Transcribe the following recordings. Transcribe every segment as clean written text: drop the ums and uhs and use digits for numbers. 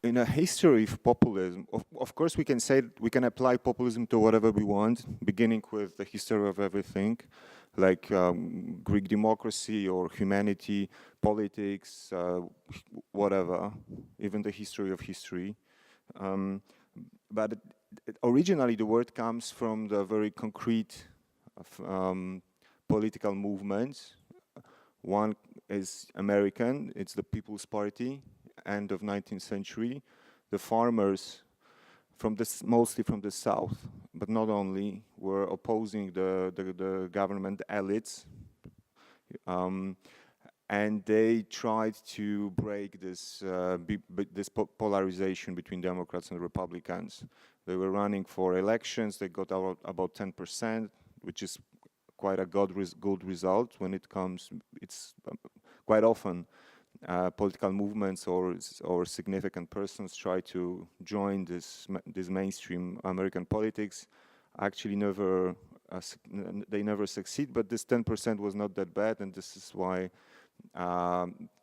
in a history of populism, of course we can say we can apply populism to whatever we want, beginning with the history of everything, like Greek democracy or humanity, politics, whatever, even the history of history. But originally the word comes from the very concrete political movements. One is American, it's the People's Party, end of 19th century. The farmers, mostly from the south, but not only, were opposing the government elites. And they tried to break this polarization between Democrats and Republicans. They were running for elections. They got about 10%, which is quite a good result when it comes. It's quite often political movements or significant persons try to join this mainstream American politics. Actually, they never succeed. But this 10% was not that bad, and this is why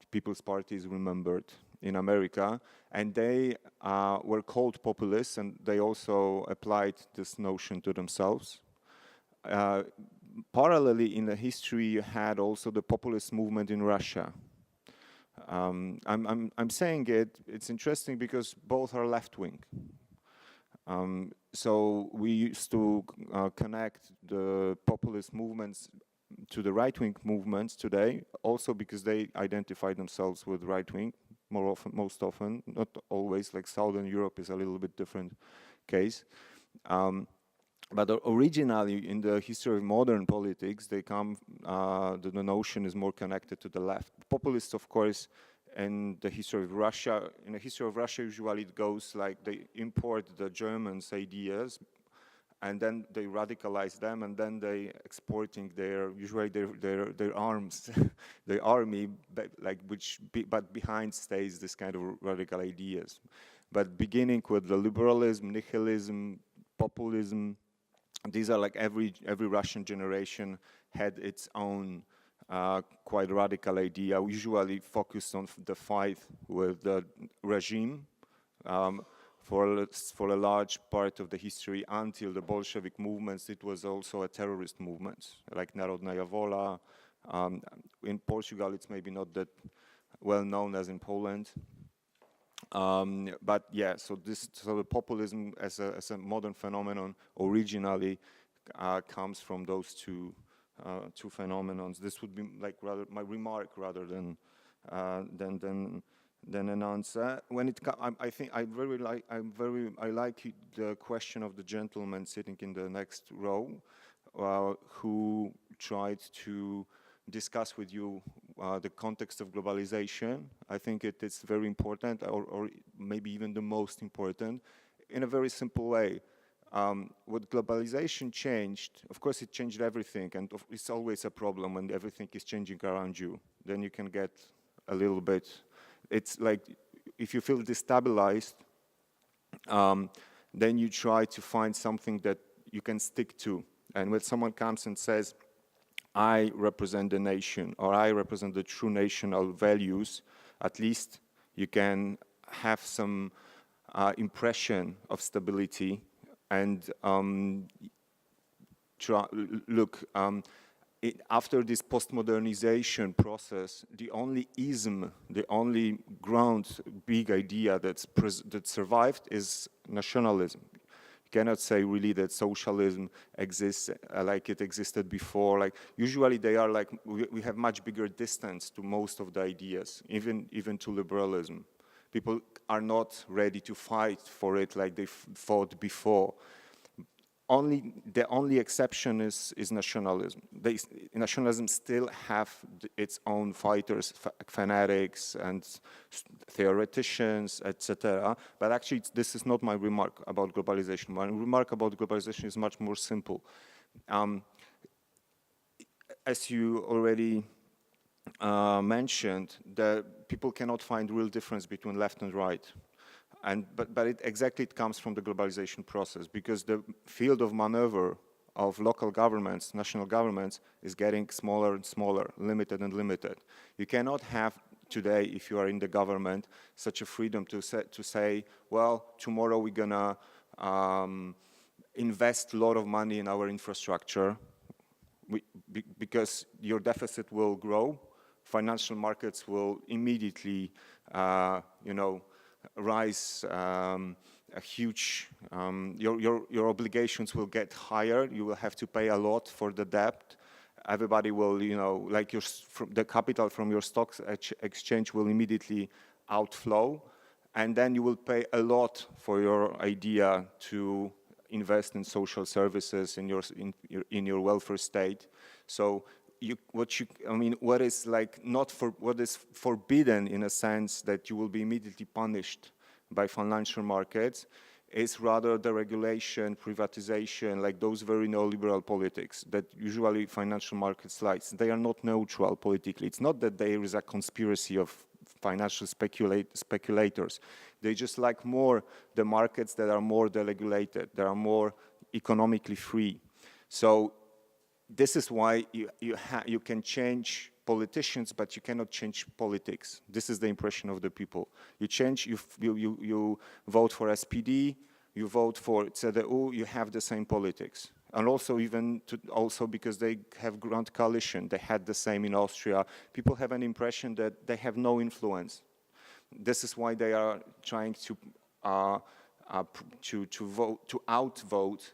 People's Party is remembered in America, and they were called populists, and they also applied this notion to themselves. Parallelly, in the history, you had also the populist movement in Russia. I'm saying it's interesting because both are left-wing. So we used to connect the populist movements to the right-wing movements today, also because they identify themselves with right-wing most often, not always. Like Southern Europe is a little bit different case. But originally, in the history of modern politics, they come. The notion is more connected to the left. Populists, of course, in the history of Russia. In the history of Russia, usually it goes like they import the Germans' ideas, and then they radicalize them, and then they exporting usually their arms, their army, but behind stays this kind of radical ideas. But beginning with the liberalism, nihilism, populism, these are like every Russian generation had its own quite radical idea, usually focused on the fight with the regime. For a large part of the history until the Bolshevik movements, it was also a terrorist movement, like Narodnaya Wola. In Portugal, it's maybe not that well known as in Poland. But yeah, so the populism as a modern phenomenon originally comes from those two phenomenons. This would be like rather my remark rather than an answer. When it I think I like the question of the gentleman sitting in the next row, who tried to discuss with you the context of globalization. I think it is very important, or maybe even the most important, in a very simple way. What globalization changed, of course it changed everything, and it's always a problem when everything is changing around you. Then you can get a little bit, it's like if you feel destabilized, then you try to find something that you can stick to. And when someone comes and says, I represent the nation, or I represent the true national values, at least you can have some impression of stability. And after this postmodernization process, the only ism, the only big idea that survived is nationalism. You cannot say really that socialism exists like it existed before. Like usually they are like, we have much bigger distance to most of the ideas, even to liberalism. People are not ready to fight for it like they fought before. The only exception is nationalism. Nationalism still have its own fighters, fanatics, and theoreticians, etc. But actually, this is not my remark about globalization. My remark about globalization is much more simple. As you already mentioned, that people cannot find real difference between left and right. But it comes from the globalization process, because the field of maneuver of local governments, national governments, is getting smaller and smaller, limited and limited. You cannot have today, if you are in the government, such a freedom to say, well, tomorrow we're gonna invest a lot of money in our infrastructure because your deficit will grow, financial markets will immediately, rise a huge, your obligations will get higher, you will have to pay a lot for the debt. Everybody will, like the capital from your stocks exchange will immediately outflow, and then you will pay a lot for your idea to invest in social services in your welfare state. So what is forbidden in a sense that you will be immediately punished by financial markets is rather the regulation, privatization, like those very neoliberal politics that usually financial markets like. They are not neutral politically. It's not that there is a conspiracy of financial speculators. They just like more the markets that are more deregulated, that are more economically free. So this is why you can change politicians, but you cannot change politics. This is the impression of the people. You change, you vote for SPD, you vote for CDU, you have the same politics. And also also because they have grand coalition, they had the same in Austria. People have an impression that they have no influence. This is why they are trying to outvote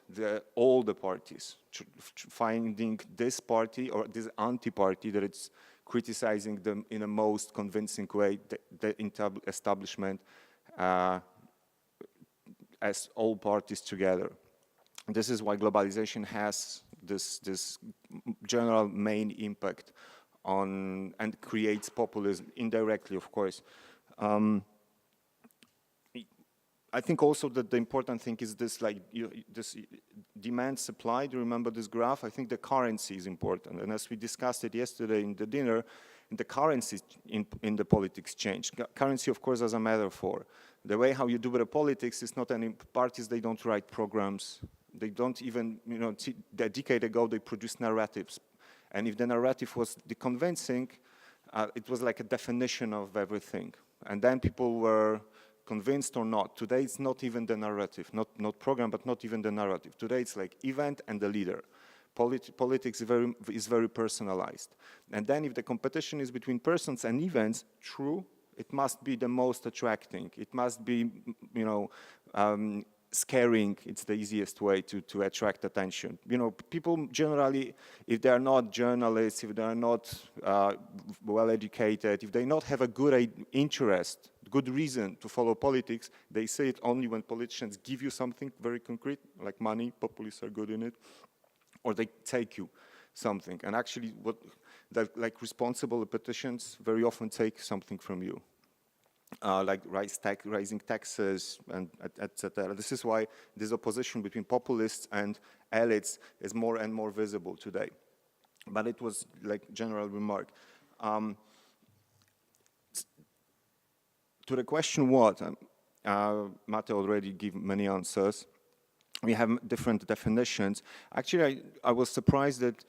all the parties, finding this party or this anti-party that it's criticizing them in a most convincing way, the establishment as all parties together. This is why globalization has this general main impact on and creates populism indirectly, of course. I think also that the important thing is this, this demand supply. Do you remember this graph? I think the currency is important. And as we discussed it yesterday in the dinner, the currency in the politics change. Currency, of course, as a metaphor. The way how you do the politics is not any parties, they don't write programs. They don't even, a decade ago, they produced narratives. And if the narrative was convincing, it was like a definition of everything. And then people were convinced or not. Today it's not even the narrative, not program, but not even the narrative. Today it's like event and the leader. Politics is very personalized. And then if the competition is between persons and events, true, it must be the most attracting. It must be, scaring. It's the easiest way to attract attention. People generally, if they are not journalists, if they are not well educated, if they not have a good interest, good reason to follow politics, they say it only when politicians give you something very concrete, like money. Populists are good in it, or they take you something. And actually, like responsible politicians very often take something from you. Like raising taxes and etc. This is why this opposition between populists and elites is more and more visible today. But it was like general remark. To the question what, Mate already gave many answers. We have different definitions. Actually, I was surprised that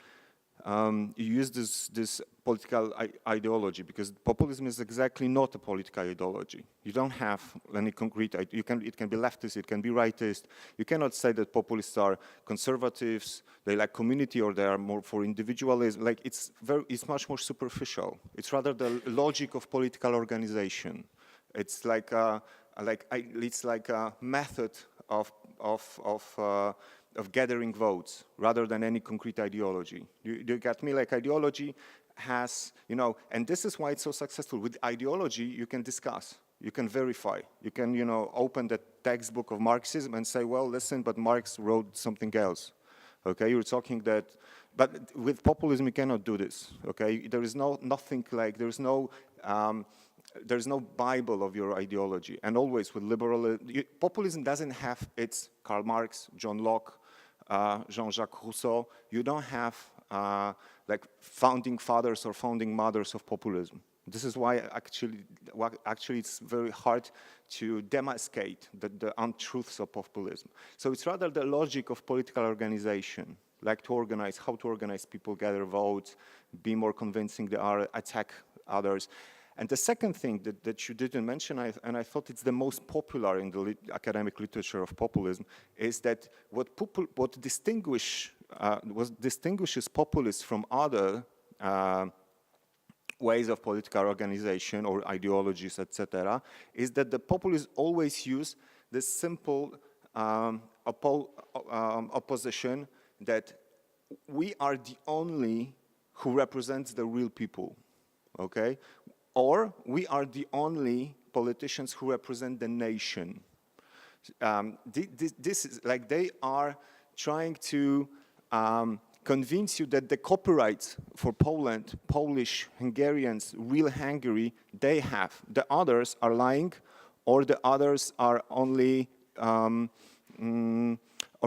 you use this political ideology, because populism is exactly not a political ideology. You don't have any concrete. It can be leftist, it can be rightist. You cannot say that populists are conservatives, they like community, or they are more for individualism. Like it's much more superficial. It's rather the logic of political organization. It's like a method of gathering votes rather than any concrete ideology. You get me? Like ideology has, and this is why it's so successful. With ideology, you can discuss, you can verify, you can, open the textbook of Marxism and say, well, listen, but Marx wrote something else. Okay, you're talking that, but with populism, you cannot do this. Okay, there is nothing like, there's no Bible of your ideology. And always with liberal, populism doesn't have its Karl Marx, John Locke, Jean-Jacques Rousseau. You don't have like founding fathers or founding mothers of populism. This is why actually it's very hard to demascate the untruths of populism. So it's rather the logic of political organization, like how to organize people, gather votes, be more convincing, they are, attack others. And the second thing that you didn't mention, and I thought it's the most popular in the academic literature of populism, is that what distinguishes populists from other ways of political organization or ideologies, etc., is that the populists always use this simple opposition that we are the only who represents the real people, okay? Or we are the only politicians who represent the nation. This is like they are trying to convince you that the copyrights for Poland, Polish, Hungarians, real Hungary, they have. The others are lying, or the others are only, or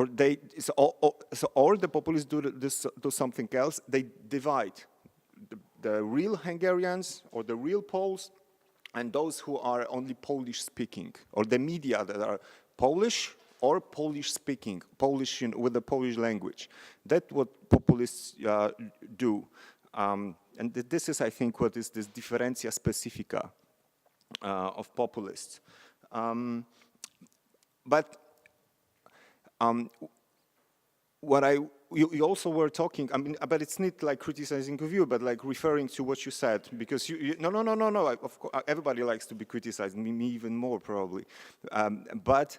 the populists do something else. They divide the real Hungarians or the real Poles and those who are only Polish speaking, or the media that are Polish or Polish speaking, Polish with the Polish language. That's what populists do. And this is, I think, what is this differentia specifica of populists. You also were talking, I mean, but it's not like criticizing of you, but like referring to what you said, because no, of course, everybody likes to be criticized, me even more probably. The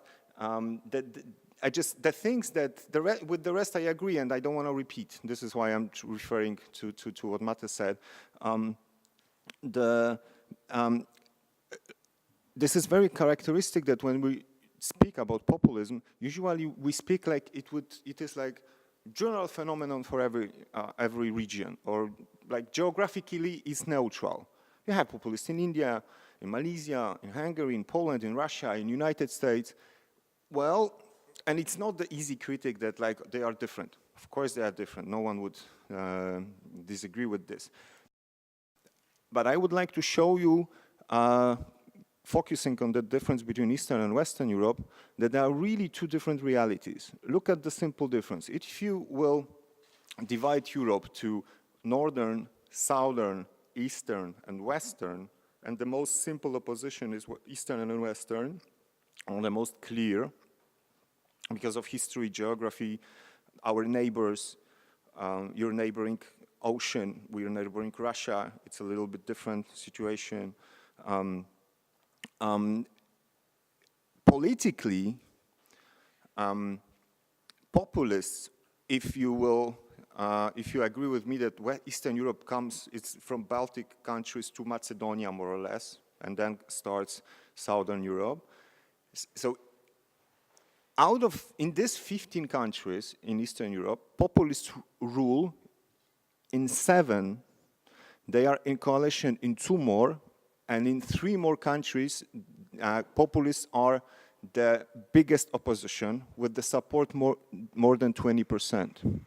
things that, with the rest I agree, and I don't want to repeat. This is why I'm referring to what Mate said. This is very characteristic that when we speak about populism, usually we speak like it is like general phenomenon for every region, or like geographically is neutral. You have populists in India, in Malaysia, in Hungary, in Poland, in Russia, in United States. Well, and it's not the easy critic that like they are different. Of course they are different. No one would disagree with this. But I would like to show you, focusing on the difference between Eastern and Western Europe, that there are really two different realities. Look at the simple difference. If you will divide Europe to Northern, Southern, Eastern, and Western, and the most simple opposition is Eastern and Western, or the most clear, because of history, geography, our neighbors, your neighboring ocean, we're neighboring Russia, it's a little bit different situation. Politically, populists, if you agree with me that Eastern Europe it's from Baltic countries to Macedonia, more or less, and then starts Southern Europe. So in these 15 countries in Eastern Europe, populists rule in 7, they are in coalition in 2 more, and in 3 more countries, populists are the biggest opposition with the support more than 20%.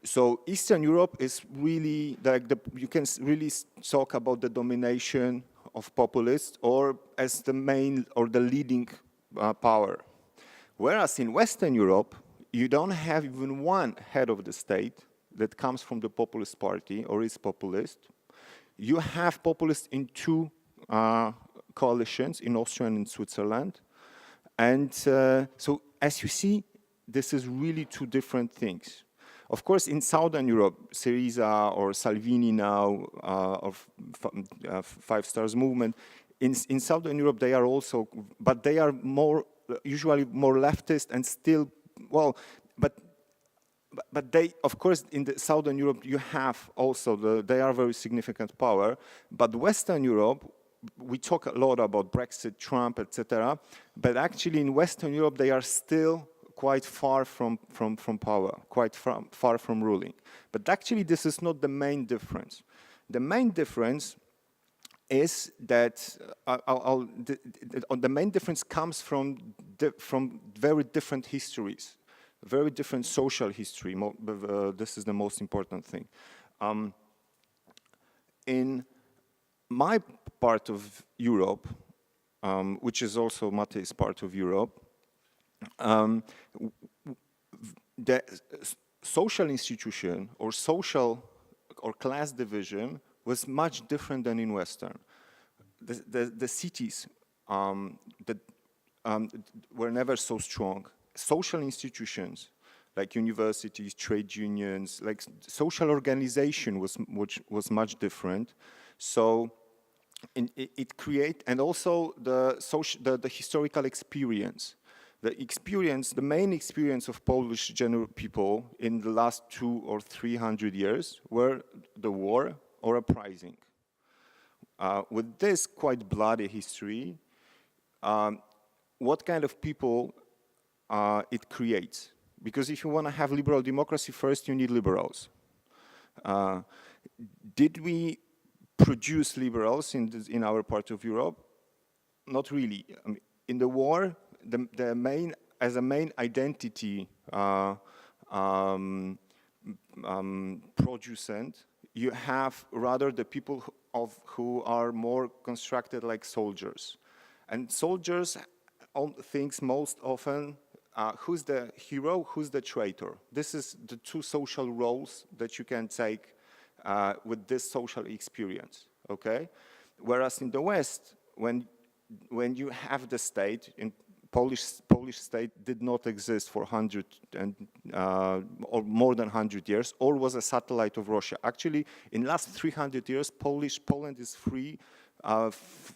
So Eastern Europe is really, like you can really talk about the domination of populists or as the main or the leading power. Whereas in Western Europe, you don't have even one head of the state that comes from the populist party or is populist. You have populists in 2 coalitions, in Austria and in Switzerland. And so as you see, this is really 2 different things. Of course, in Southern Europe, Syriza or Salvini now, of Five Stars Movement, in Southern Europe they are also, but they are usually more leftist and still, well, but they, of course, in the Southern Europe you have also, they are very significant power, but Western Europe, we talk a lot about Brexit, Trump, etc., but actually in Western Europe they are still quite far from power, quite far from ruling. But actually this is not the main difference. The main difference is that the main difference comes from very different histories, very different social history. This is the most important thing. In my part of Europe, which is also Mate's part of Europe, the social institution or social or class division was much different than in Western. The cities that were never so strong. Social institutions like universities, trade unions, like social organization was much different. So it create, and also the historical experience. The main experience of Polish general people in the last 200 or 300 years were the war or uprising. With this quite bloody history, what kind of people it creates? Because if you want to have liberal democracy, first you need liberals. Did we produce liberals in our part of Europe? Not really. I mean, in the war, as a main identity producent, you have rather the people who are more constructed like soldiers. And soldiers think most often, who's the hero, who's the traitor. This is the two social roles that you can take with this social experience, okay? Whereas in the West, when you have the state, in Polish state did not exist for 100 or more than 100 years, or was a satellite of Russia. Actually, in last 300 years, Poland is free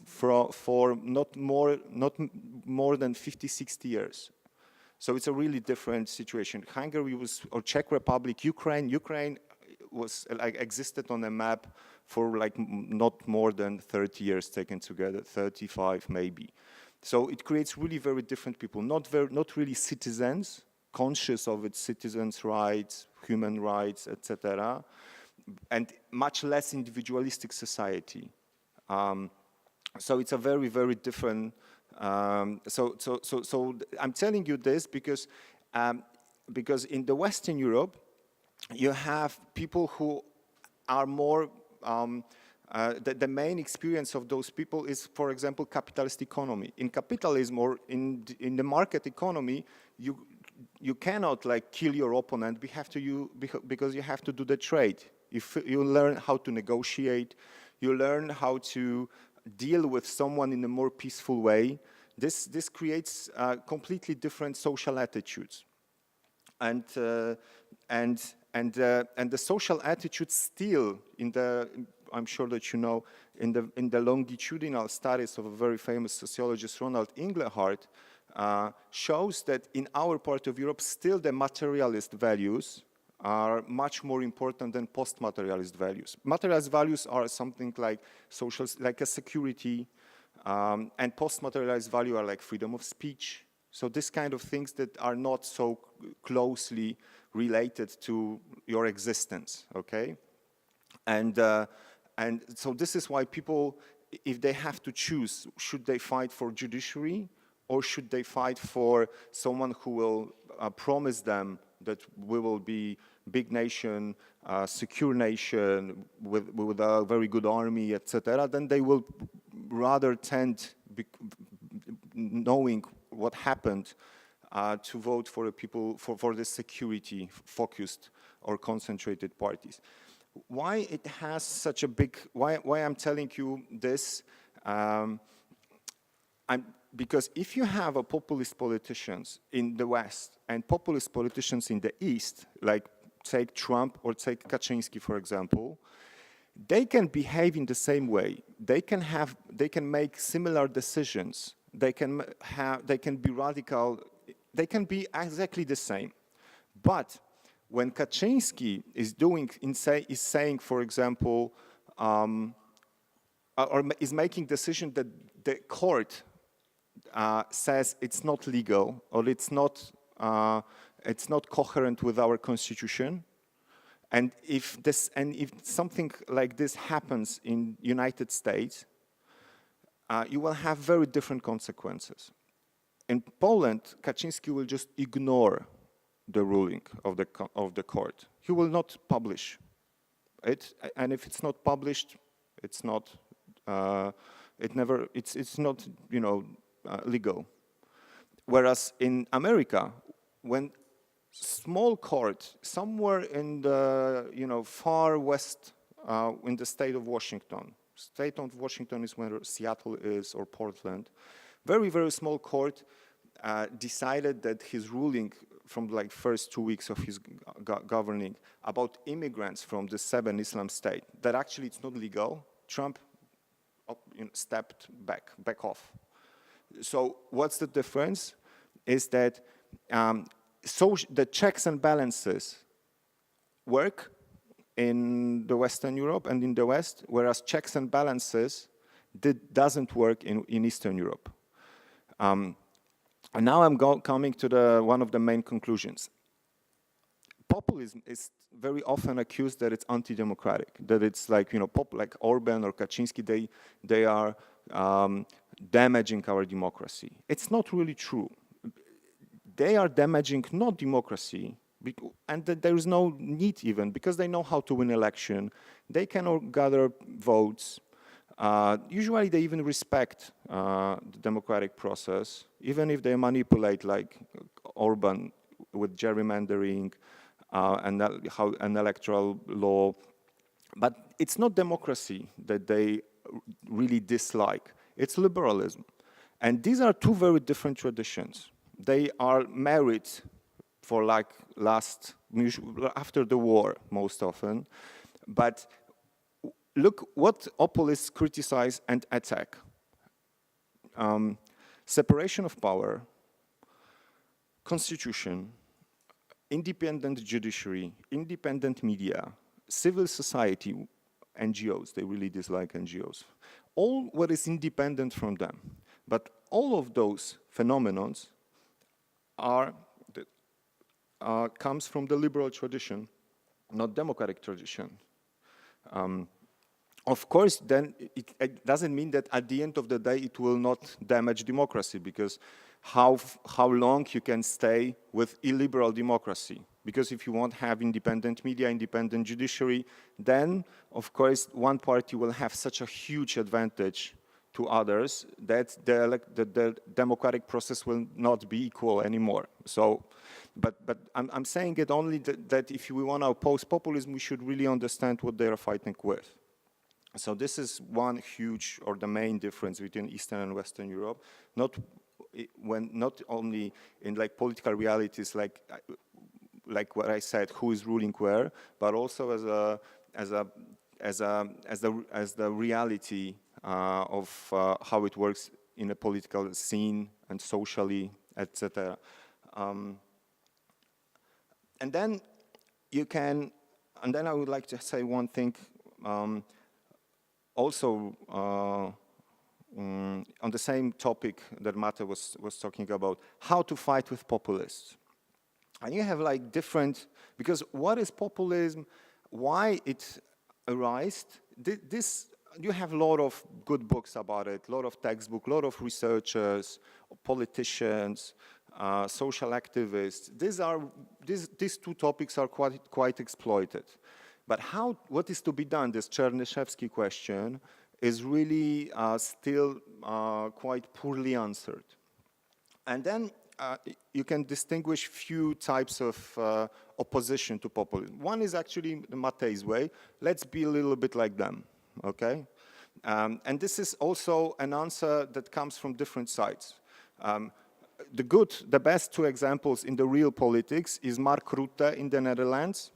for not more than 50, 60 years. So it's a really different situation. Hungary or Czech Republic, Ukraine was like existed on a map for like not more than 30 years taken together, 35 maybe. So it creates really very different people, not really citizens, conscious of its citizens' rights, human rights, etc., and much less individualistic society. So it's a very, very different. So I'm telling you this because in the Western Europe, you have people who are more. The main experience of those people is, for example, capitalist economy. In capitalism or in the market economy, you cannot like kill your opponent. Because you have to do the trade. You learn how to negotiate. You learn how to deal with someone in a more peaceful way. This creates completely different social attitudes, and the social attitudes still I'm sure that you know, in the longitudinal studies of a very famous sociologist, Ronald Inglehart, shows that in our part of Europe, still the materialist values are much more important than post-materialist values. Materialist values are something like social, like a security, and post-materialist values are like freedom of speech. So this kind of things that are not so closely related to your existence, okay? And so this is why people, if they have to choose, should they fight for judiciary or should they fight for someone who will promise them that we will be big nation, secure nation with a very good army, etc., then they will rather tend, knowing what happened, to vote for the security-focused or concentrated parties. Why it has such a big? Why I'm telling you this? Because if you have a populist politicians in the West and populist politicians in the East, like take Trump or take Kaczynski, for example, they can behave in the same way. They can make similar decisions. They can be radical. They can be exactly the same, but when Kaczynski is saying, for example, or is making decision that the court says it's not legal or it's not coherent with our constitution, and if something like this happens in United States, you will have very different consequences. In Poland, Kaczynski will just ignore the ruling of the court. He will not publish it, and if it's not published, it's not legal. Whereas in America, when small court somewhere in the far west in the state of Washington. State of Washington is where Seattle is, or Portland. Very, very small court decided that his ruling from like first 2 weeks of his governing about immigrants from the 7 Islam state, that actually it's not legal. Trump stepped back off. So what's the difference? Is that the checks and balances work in the Western Europe and in the West, whereas checks and balances doesn't work in Eastern Europe. And now I'm coming to one of the main conclusions. Populism is very often accused that it's anti-democratic, that it's like, like Orban or Kaczynski, they are damaging our democracy. It's not really true. They are damaging not democracy, and that there is no need even, because they know how to win election. They can gather votes. Usually they even respect the democratic process, even if they manipulate, like Orban with gerrymandering and an electoral law. But it's not democracy that they really dislike. It's liberalism. And these are two very different traditions. They are married for like after the war, most often. But look what populists criticize and attack. Separation of power, constitution, independent judiciary, independent media, civil society, NGOs, they really dislike NGOs. All what is independent from them. But all of those phenomena comes from the liberal tradition, not democratic tradition. Of course, then it doesn't mean that at the end of the day it will not damage democracy, because how long you can stay with illiberal democracy? Because if you won't have independent media, independent judiciary, then of course one party will have such a huge advantage to others that the democratic process will not be equal anymore. So, but I'm saying it only that if we want to oppose populism, we should really understand what they are fighting with. So this is one huge, or the main difference between Eastern and Western Europe. Not only in like political realities, like what I said, who is ruling where, but also as the reality of how it works in a political scene and socially, etc. And then I would like to say one thing. Also, on the same topic that Mate was talking about, how to fight with populists. And you have like different, because what is populism, why it arose, you have a lot of good books about it, a lot of textbooks, a lot of researchers, politicians, social activists. These two topics are quite exploited. But what is to be done, this Chernyshevsky question, is really still quite poorly answered. And then you can distinguish few types of opposition to populism. One is actually Mate's way. Let's be a little bit like them, okay? And this is also an answer that comes from different sides. The best two examples in the real politics is Mark Rutte in the Netherlands,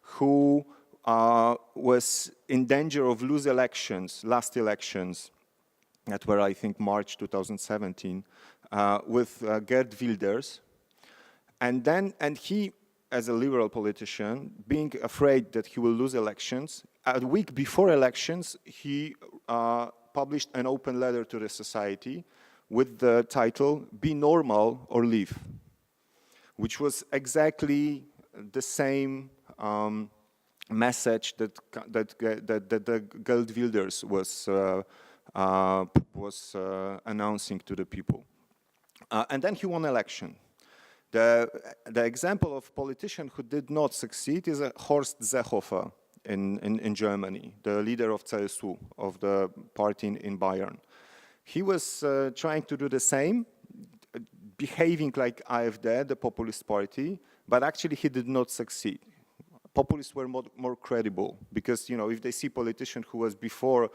who was in danger of losing last elections, that were, I think, March 2017, with Geert Wilders. And he, as a liberal politician, being afraid that he will lose elections, a week before elections, he published an open letter to the society with the title, "Be Normal or Leave," which was exactly the same message that Geert Wilders was announcing to the people. And then he won election. The example of politician who did not succeed is Horst Seehofer in Germany, the leader of CSU, of the party in Bayern. He was trying to do the same, behaving like AfD, the populist party, but actually he did not succeed. populists were more credible, because, you know, if they see a politician who was before,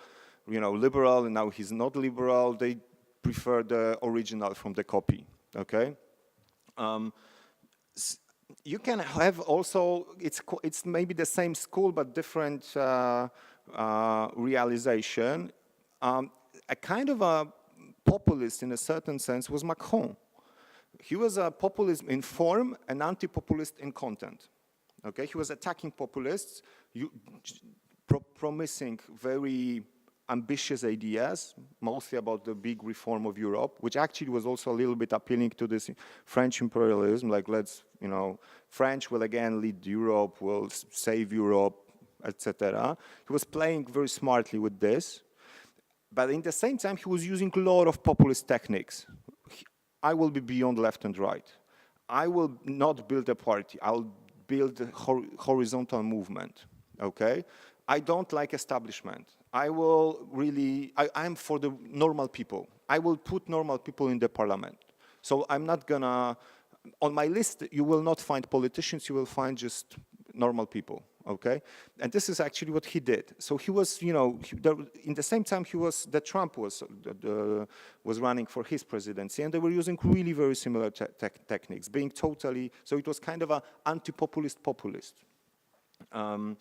you know, liberal and now he's not liberal, they prefer the original from the copy, okay? You can have also, it's maybe the same school but different realization. A kind of a populist in a certain sense was Macron. He was a populist in form and anti-populist in content. Okay, he was attacking populists, promising very ambitious ideas, mostly about the big reform of Europe, which actually was also a little bit appealing to this French imperialism, like, let's, you know, French will again lead Europe, will save Europe, etc. He was playing very smartly with this, but in the same time, he was using a lot of populist techniques. I will be beyond left and right. I will not build a party. I'll build a horizontal movement, okay? I don't like establishment. I will really, I'm for the normal people. I will put normal people in the parliament. So I'm not gonna, on my list, you will not find politicians, you will find just normal people, okay? And this is actually what he did. So he was, you know, in the same time Trump was running for his presidency, and they were using really very similar techniques, being totally, so it was kind of an anti-populist populist. And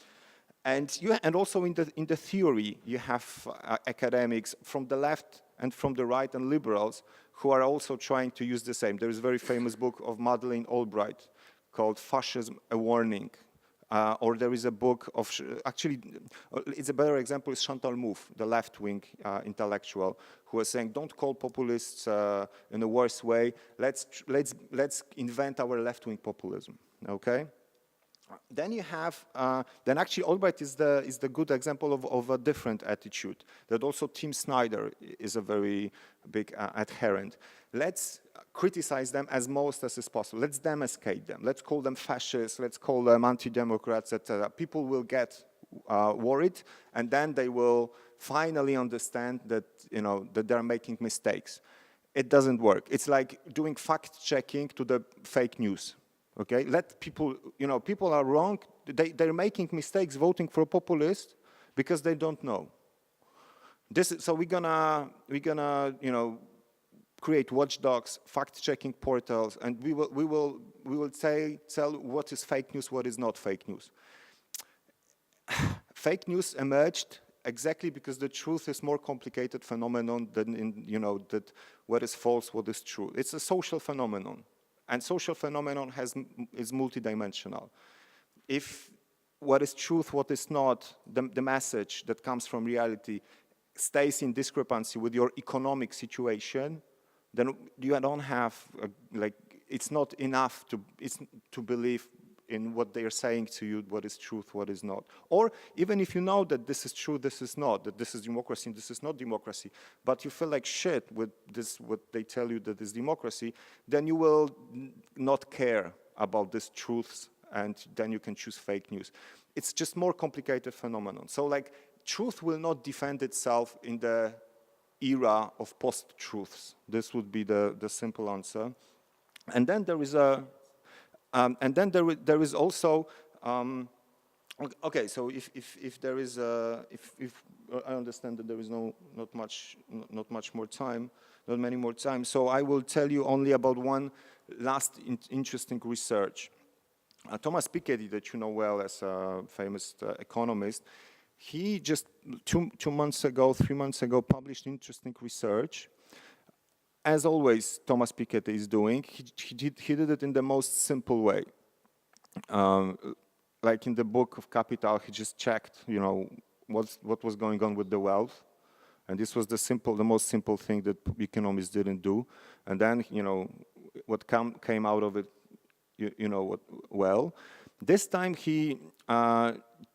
also in the theory, you have academics from the left and from the right and liberals who are also trying to use the same. There is a very famous book of Madeleine Albright called Fascism, a Warning. Or there is a book of, actually, it's a better example is Chantal Mouffe, the left-wing intellectual, who was saying, don't call populists in a worse way, let's invent our left-wing populism, okay? Then you have, then actually Albright is the good example of a different attitude, that also Tim Snyder is a very big adherent. Let's criticize them as most as is possible. Let's demascate them. Let's call them fascists. Let's call them anti-democrats, etc. People will get worried, and then they will finally understand that, you know, that they're making mistakes. It doesn't work. It's like doing fact-checking to the fake news. Okay, let people, you know, people are wrong. They're making mistakes voting for a populist because they don't know. So we're gonna, you know, create watchdogs, fact-checking portals, and we will tell what is fake news, what is not fake news. Fake news emerged exactly because the truth is more complicated phenomenon than in, you know, that what is false, what is true. It's a social phenomenon. And social phenomenon is multidimensional. If what is truth, what is not, the message that comes from reality stays in discrepancy with your economic situation, then you don't have, like, it's not enough to believe in what they are saying to you, what is truth, what is not. Or even if you know that this is true, this is not, that this is democracy and this is not democracy, but you feel like shit with this, what they tell you that is democracy, then you will not care about these truths, and then you can choose fake news. It's just more complicated phenomenon. So, like, truth will not defend itself in the era of post-truths. This would be the simple answer. And then there is and then there is also, okay, so if there is if I understand that there is not much more time, not many more time, so I will tell you only about one last interesting research. Thomas Piketty, that you know well as a famous economist, he just 3 months ago published interesting research. As always, Thomas Piketty is doing, he did it in the most simple way. Like in the book of Capital, he just checked, you know, what was going on with the wealth, and this was the most simple thing that economists didn't do. And then, you know, what came out of it, you know well. This time he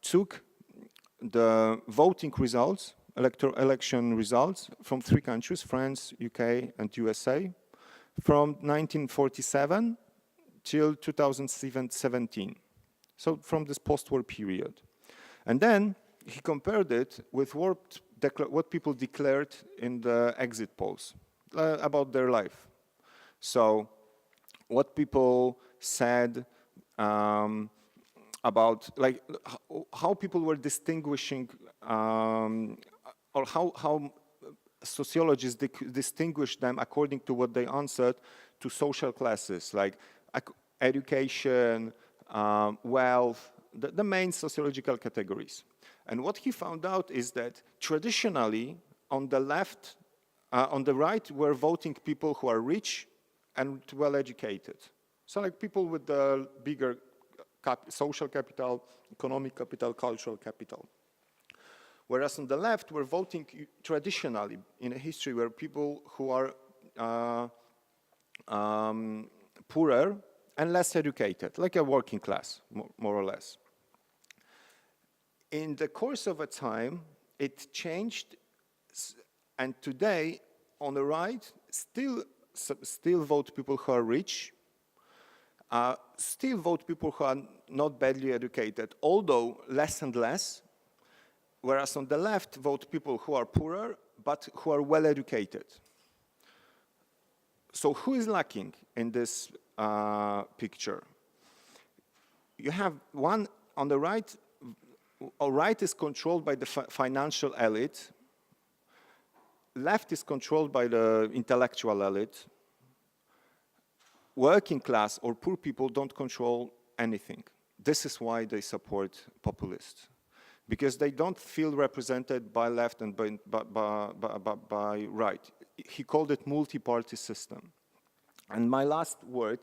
took the voting results, election results from 3 countries, France, UK, and USA, from 1947 till 2017. So from this post-war period. And then he compared it with what people declared in the exit polls about their life. So what people said about like how people were distinguishing, or how sociologists distinguish them according to what they answered to social classes, like education, wealth, the main sociological categories. And what he found out is that traditionally on the left, on the right were voting people who are rich and well educated. So like people with the bigger social capital, economic capital, cultural capital. Whereas on the left, we're voting traditionally in a history where people who are poorer and less educated, like a working class, more or less. In the course of a time, it changed, and today, on the right, still vote people who are rich, still vote people who are not badly educated, although less and less, whereas on the left vote people who are poorer, but who are well educated. So who is lacking in this picture? You have one on the right, right is controlled by the financial elite, left is controlled by the intellectual elite, working class or poor people don't control anything. This is why they support populists, because they don't feel represented by left and by right. He called it multi-party system. And my last word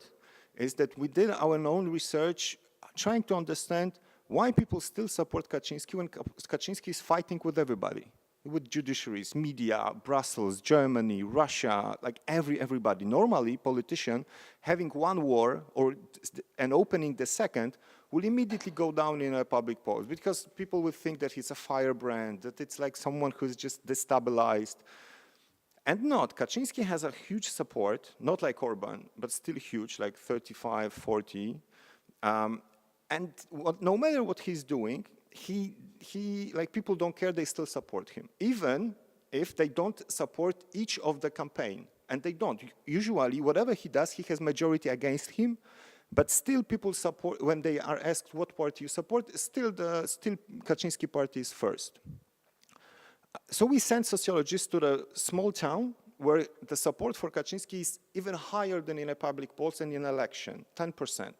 is that we did our own research trying to understand why people still support Kaczynski when Kaczynski is fighting with everybody, with judiciaries, media, Brussels, Germany, Russia, like everybody. Normally, politician having one war and opening the second will immediately go down in a public polls because people will think that he's a firebrand, that it's like someone who's just destabilized. And not. Kaczynski has a huge support, not like Orban, but still huge, like 35, 40. And no matter what he's doing, like people don't care, they still support him, even if they don't support each of the campaign. And they don't. Usually, whatever he does, he has majority against him, but still people support, when they are asked what party you support, still Kaczynski party is first. So we sent sociologists to the small town where the support for Kaczynski is even higher than in a public polls and in election, 10%.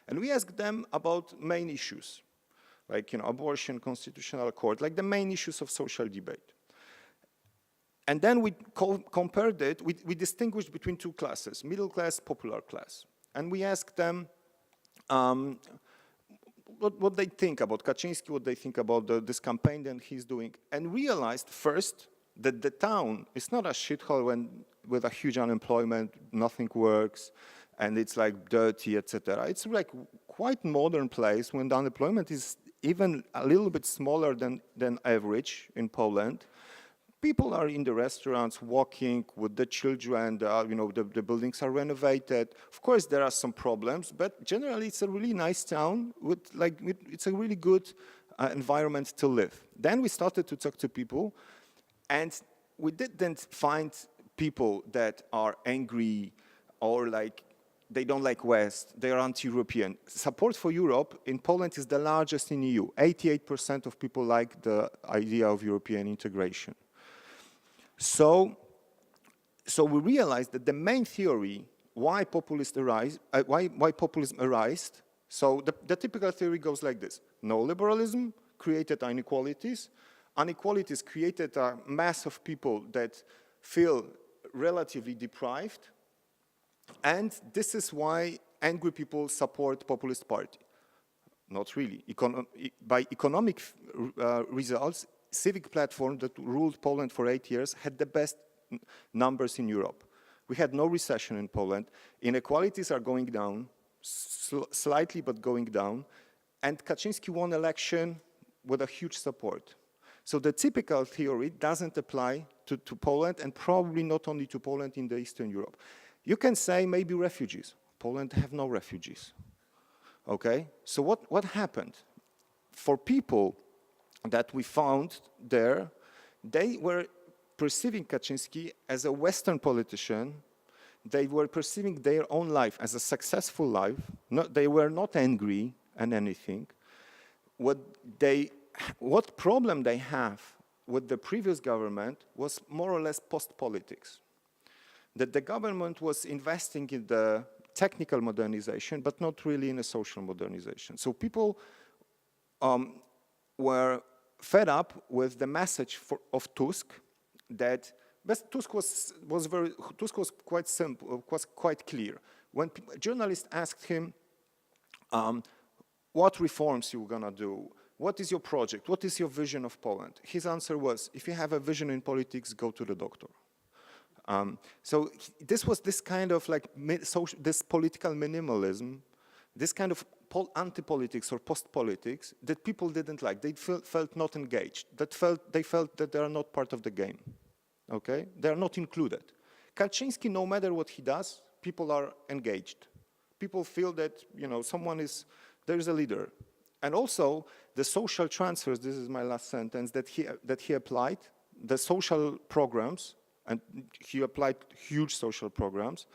And we asked them about main issues, like abortion, constitutional court, like the main issues of social debate. And then we compared it, we distinguished between two classes, middle class, popular class. And we asked them what they think about Kaczynski, what they think about this campaign that he's doing, and realized first that the town is not a shithole with a huge unemployment, nothing works, and it's like dirty, etc. It's like quite modern place when the unemployment is even a little bit smaller than average in Poland. People are in the restaurants walking with the children, the buildings are renovated. Of course, there are some problems, but generally it's a really nice town it's a really good environment to live. Then we started to talk to people, and we didn't find people that are angry or like they don't like West, they are anti-European. Support for Europe in Poland is the largest in EU. 88% of people like the idea of European integration. So we realized that the main theory why populism arose, so the typical theory goes like this. Neoliberalism created inequalities. Inequalities created a mass of people that feel relatively deprived. And this is why angry people support populist party. Not really. By economic results, civic platform that ruled Poland for 8 years had the best numbers in Europe. We had no recession in Poland. Inequalities are going down, slightly but going down. And Kaczynski won election with a huge support. So the typical theory doesn't apply to Poland, and probably not only to Poland in the Eastern Europe. You can say maybe refugees. Poland have no refugees. Okay? So what happened? For people that we found there, they were perceiving Kaczynski as a Western politician. They were perceiving their own life as a successful life. They were not angry and anything. what problem they have with the previous government was more or less post-politics. That the government was investing in the technical modernization, but not really in a social modernization. So people were fed up with the message of Tusk that Tusk was quite simple, was quite clear. When journalists asked him, what reforms you gonna do? What is your project? What is your vision of Poland? His answer was, if you have a vision in politics, go to the doctor. So this was this kind of like this political minimalism, this kind of anti-politics or post-politics that people didn't like. They felt not engaged. They felt that they are not part of the game. Okay, they are not included. Kaczyński, no matter what he does, people are engaged. People feel that there is a leader. And also the social transfers. This is my last sentence that he applied. The social programs. And he applied huge social programs.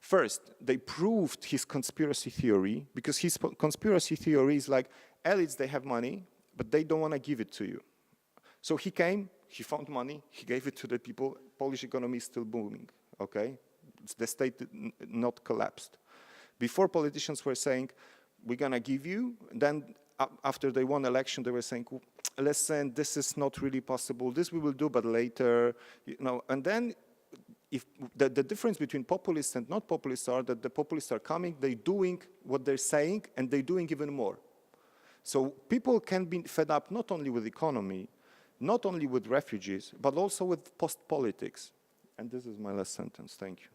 First, they proved his conspiracy theory, because his conspiracy theory is like, elites, they have money, but they don't want to give it to you. So he came, he found money, he gave it to the people, Polish economy is still booming, okay? The state did not collapsed. Before, politicians were saying, we're going to give you, then after they won election, they were saying, listen, this is not really possible. This we will do, but later, And then, if the difference between populists and not populists are that the populists are coming, they're doing what they're saying, and they're doing even more. So people can be fed up not only with economy, not only with refugees, but also with post-politics. And this is my last sentence. Thank you.